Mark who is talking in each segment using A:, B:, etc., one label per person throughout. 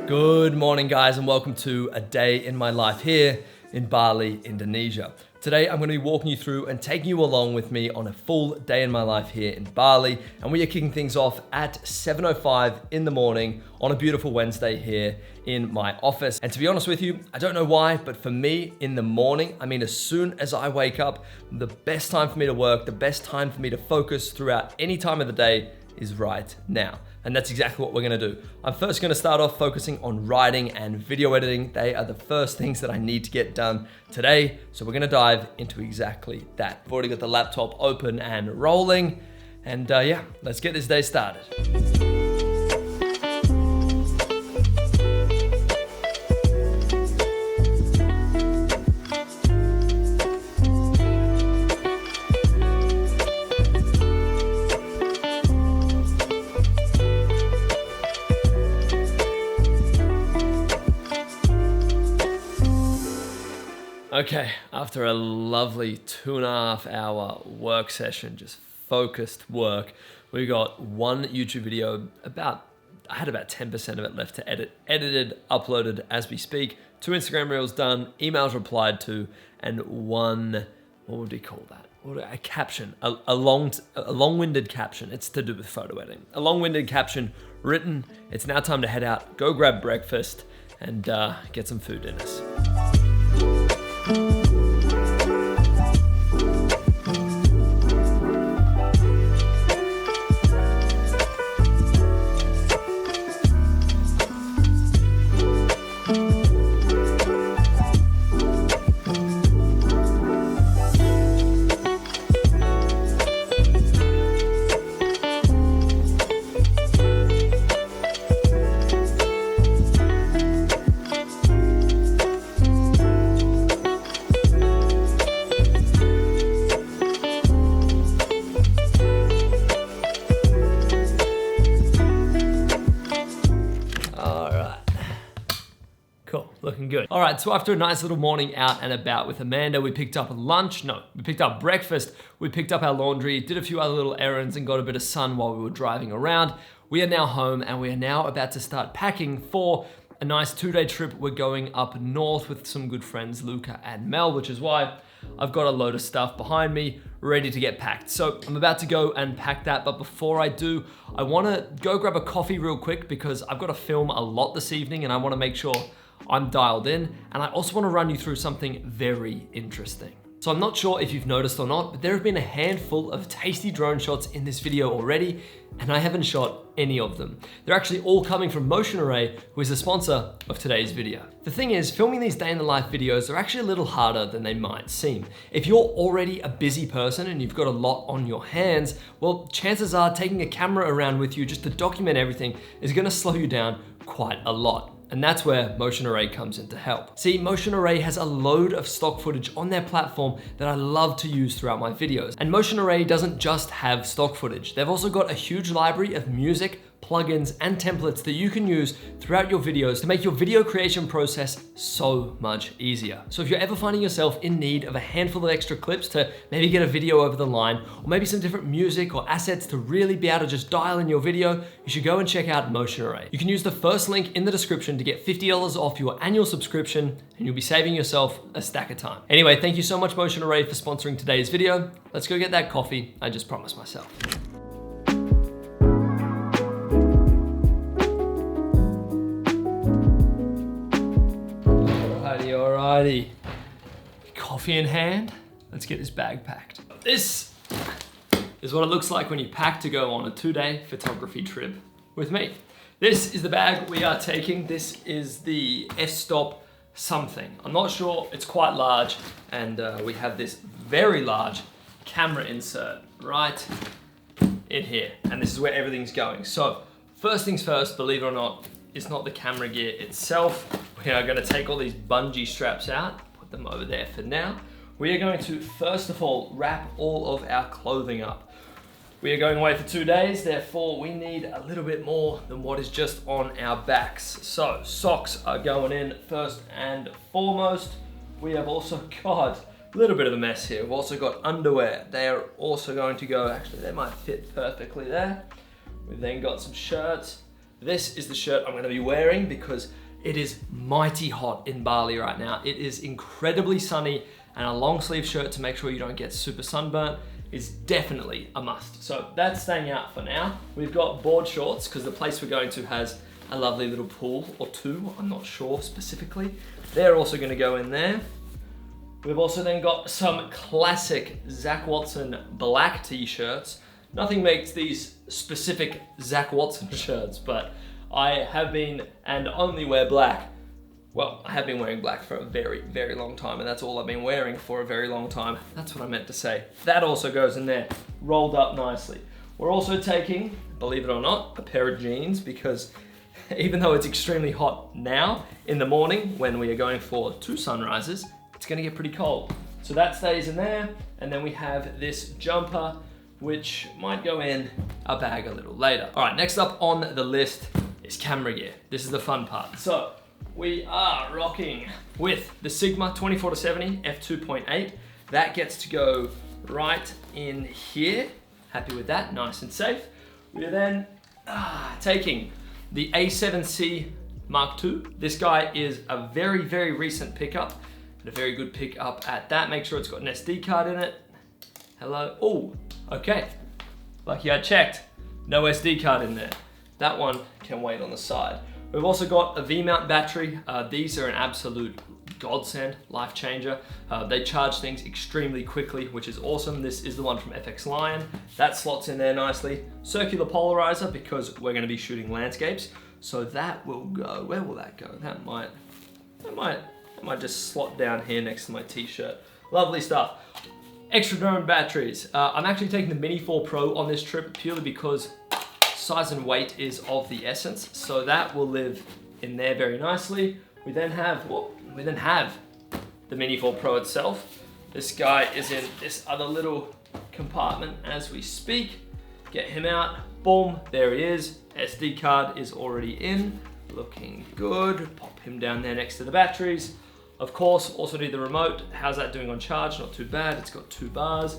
A: Good morning, guys, and welcome to a day in my life here in Bali, Indonesia. Today, I'm going to be walking you through and taking you along with me on a full day in my life here in Bali. And we are kicking things off at 7:05 in the morning on a beautiful Wednesday here in my office. And to be honest with you, I don't know why, but for me in the morning, as soon as I wake up, the best time for me to work, the best time for me to focus throughout any time of the day is right now. And that's exactly what we're gonna do. I'm first gonna start off focusing on writing and video editing. They are the first things that I need to get done today. So we're gonna dive into exactly that. I've already got the laptop open and rolling. And let's get this day started. Okay, after a lovely 2.5 hour work session, just focused work, we got one YouTube video, I had about 10% of it left to edit, edited, uploaded as we speak, 2 Instagram reels done, emails replied to, and one, what would we call that? A caption, a long-winded caption. It's to do with photo editing. A long-winded caption written. It's now time to head out, go grab breakfast, and get some food in us. Looking good. All right, so after a nice little morning out and about with Amanda, we picked up we picked up breakfast, we picked up our laundry, did a few other little errands and got a bit of sun while we were driving around. We are now home and we are now about to start packing for a nice 2-day trip. We're going up north with some good friends, Luca and Mel, which is why I've got a load of stuff behind me ready to get packed. So I'm about to go and pack that, but before I do, I wanna go grab a coffee real quick because I've got to film a lot this evening and I wanna make sure I'm dialed in, and I also want to run you through something very interesting. So I'm not sure if you've noticed or not, but there have been a handful of tasty drone shots in this video already, and I haven't shot any of them. They're actually all coming from Motion Array, who is the sponsor of today's video. The thing is, filming these day in the life videos are actually a little harder than they might seem. If you're already a busy person and you've got a lot on your hands, well, chances are taking a camera around with you just to document everything is gonna slow you down quite a lot. And that's where Motion Array comes in to help. See, Motion Array has a load of stock footage on their platform that I love to use throughout my videos. And Motion Array doesn't just have stock footage. They've also got a huge library of music, plugins, and templates that you can use throughout your videos to make your video creation process so much easier. So if you're ever finding yourself in need of a handful of extra clips to maybe get a video over the line, or maybe some different music or assets to really be able to just dial in your video, you should go and check out Motion Array. You can use the first link in the description to get $50 off your annual subscription, and you'll be saving yourself a stack of time. Anyway, thank you so much, Motion Array, for sponsoring today's video. Let's go get that coffee I just promised myself. Alrighty, coffee in hand, let's get this bag packed. This is what it looks like when you pack to go on a 2-day photography trip with me. This is the bag we are taking. This is the F-Stop something. I'm not sure, it's quite large, and we have this very large camera insert right in here, and this is where everything's going. So first things first, believe it or not, it's not the camera gear itself. We are gonna take all these bungee straps out, put them over there for now. We are going to, first of all, wrap all of our clothing up. We are going away for 2 days, therefore we need a little bit more than what is just on our backs. So socks are going in first and foremost. We have also got a little bit of a mess here. We've also got underwear. They are also going to go, actually they might fit perfectly there. We've then got some shirts, this is the shirt I'm gonna be wearing because it is mighty hot in Bali right now. It is incredibly sunny, and a long sleeve shirt to make sure you don't get super sunburnt is definitely a must. So that's staying out for now. We've got board shorts because the place we're going to has a lovely little pool or two, I'm not sure specifically. They're also gonna go in there. We've also then got some classic Zach Watson black t-shirts. Nothing makes these specific Zach Watson shirts, but I have been and only wear black. Well, I have been wearing black for a very, very long time, and that's all I've been wearing for a very long time. That's what I meant to say. That also goes in there, rolled up nicely. We're also taking, believe it or not, a pair of jeans because even though it's extremely hot now in the morning when we are going for 2 sunrises, it's gonna get pretty cold. So that stays in there, and then we have this jumper, which might go in a bag a little later. All right, next up on the list is camera gear. This is the fun part. So we are rocking with the Sigma 24-70 f2.8. That gets to go right in here. Happy with that, nice and safe. We're then taking the A7C Mark II. This guy is a very, very recent pickup, and a very good pickup at that. Make sure it's got an SD card in it. Hello, oh, okay. Lucky I checked, no SD card in there. That one can wait on the side. We've also got a V-mount battery. These are an absolute godsend, life changer. They charge things extremely quickly, which is awesome. This is the one from FX Lion. That slots in there nicely. Circular polarizer because we're gonna be shooting landscapes. So that will go, where will that go? That might just slot down here next to my t-shirt. Lovely stuff. Extra drone batteries. I'm actually taking the Mini 4 Pro on this trip purely because size and weight is of the essence. So that will live in there very nicely. We then have the Mini 4 Pro itself. This guy is in this other little compartment as we speak. Get him out, boom, there he is. SD card is already in, looking good. Pop him down there next to the batteries. Of course, also need the remote. How's that doing on charge? Not too bad, it's got 2 bars.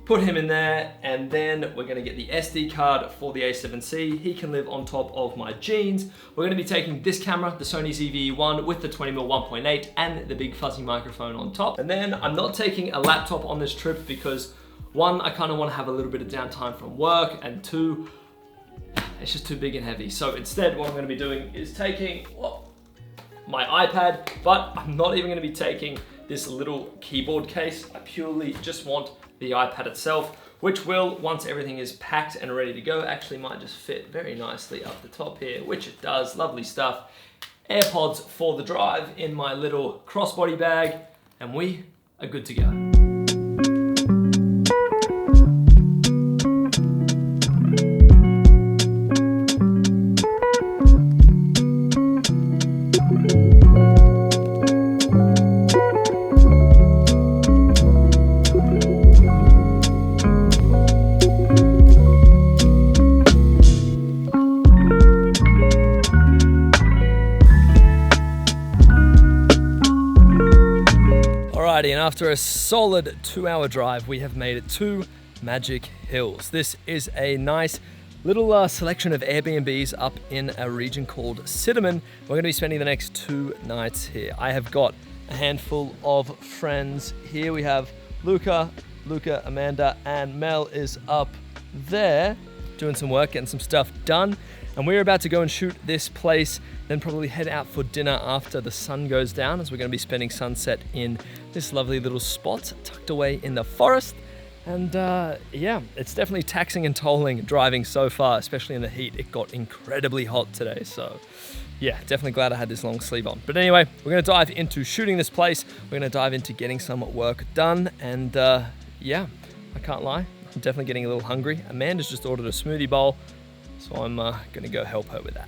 A: Put him in there, and then we're gonna get the SD card for the A7C. He can live on top of my jeans. We're gonna be taking this camera, the Sony ZV-E1 with the 20mm 1.8 and the big fuzzy microphone on top. And then I'm not taking a laptop on this trip because 1, I kind of want to have a little bit of downtime from work, and 2, it's just too big and heavy. So instead, what I'm gonna be doing is taking my iPad, but I'm not even gonna be taking this little keyboard case. I purely just want the iPad itself, which will, once everything is packed and ready to go, actually might just fit very nicely up the top here, which it does, lovely stuff. AirPods for the drive in my little crossbody bag, and we are good to go. And after a solid 2-hour drive, we have made it to Magic Hills. This is a nice little selection of Airbnbs up in a region called Cinnamon. We're gonna be spending the next 2 nights here. I have got a handful of friends here. We have Luca, Amanda, and Mel is up there doing some work, getting some stuff done. And we're about to go and shoot this place, then probably head out for dinner after the sun goes down, as we're gonna be spending sunset in this lovely little spot tucked away in the forest. And yeah, it's definitely taxing and tolling driving so far, especially in the heat. It got incredibly hot today, so yeah, definitely glad I had this long sleeve on. But anyway, we're gonna dive into shooting this place. We're gonna dive into getting some work done, and yeah, I can't lie, I'm definitely getting a little hungry. Amanda's just ordered a smoothie bowl, so I'm gonna go help her with that.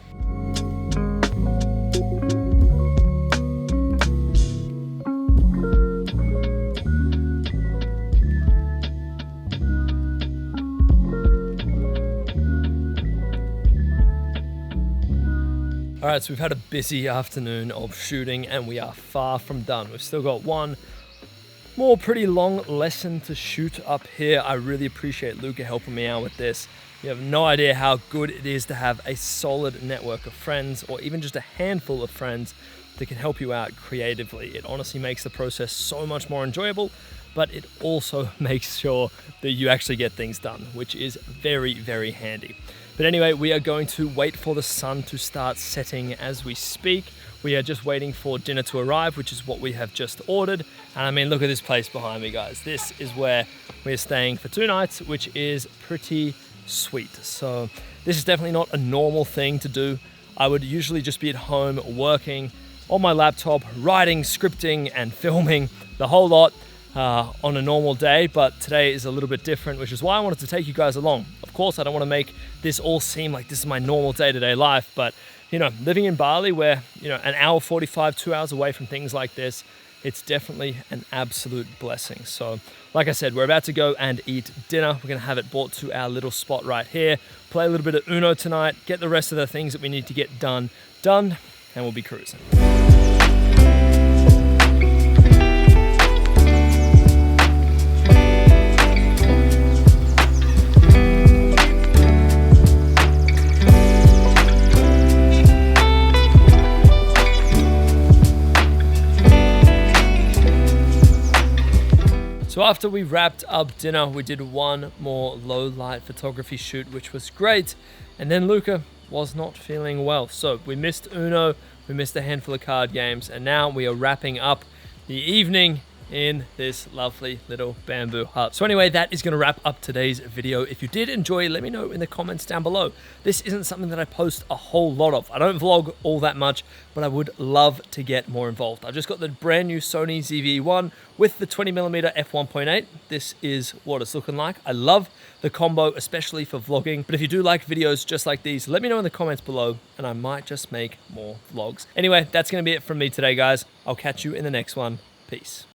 A: All right, so we've had a busy afternoon of shooting and we are far from done. We've still got 1, more pretty long lesson to shoot up here. I really appreciate Luca helping me out with this. You have no idea how good it is to have a solid network of friends, or even just a handful of friends that can help you out creatively. It honestly makes the process so much more enjoyable, but it also makes sure that you actually get things done, which is very, very handy. But anyway, we are going to wait for the sun to start setting as we speak. We are just waiting for dinner to arrive, which is what we have just ordered. And I mean, look at this place behind me, guys. This is where we're staying for 2 nights, which is pretty sweet. So this is definitely not a normal thing to do. I would usually just be at home working on my laptop, writing, scripting, and filming the whole lot on a normal day, but today is a little bit different, which is why I wanted to take you guys along. Of course, I don't want to make this all seem like this is my normal day-to-day life, but you know, living in Bali where, you know, an hour 45, 2 hours away from things like this, it's definitely an absolute blessing. So like I said, we're about to go and eat dinner. We're going to have it brought to our little spot right here, play a little bit of Uno tonight, get the rest of the things that we need to get done, and we'll be cruising. So after we wrapped up dinner, we did one more low light photography shoot, which was great. And then Luca was not feeling well. So we missed Uno, we missed a handful of card games, and now we are wrapping up the evening in this lovely little bamboo hut. So anyway, that is going to wrap up today's video. If you did enjoy, let me know in the comments down below. This isn't something that I post a whole lot of. I don't vlog all that much, but I would love to get more involved. I've just got the brand new Sony ZV-E1 with the 20mm f1.8. This is what it's looking like. I love the combo, especially for vlogging. But if you do like videos just like these, let me know in the comments below, and I might just make more vlogs. Anyway, that's going to be it from me today, guys. I'll catch you in the next one. Peace.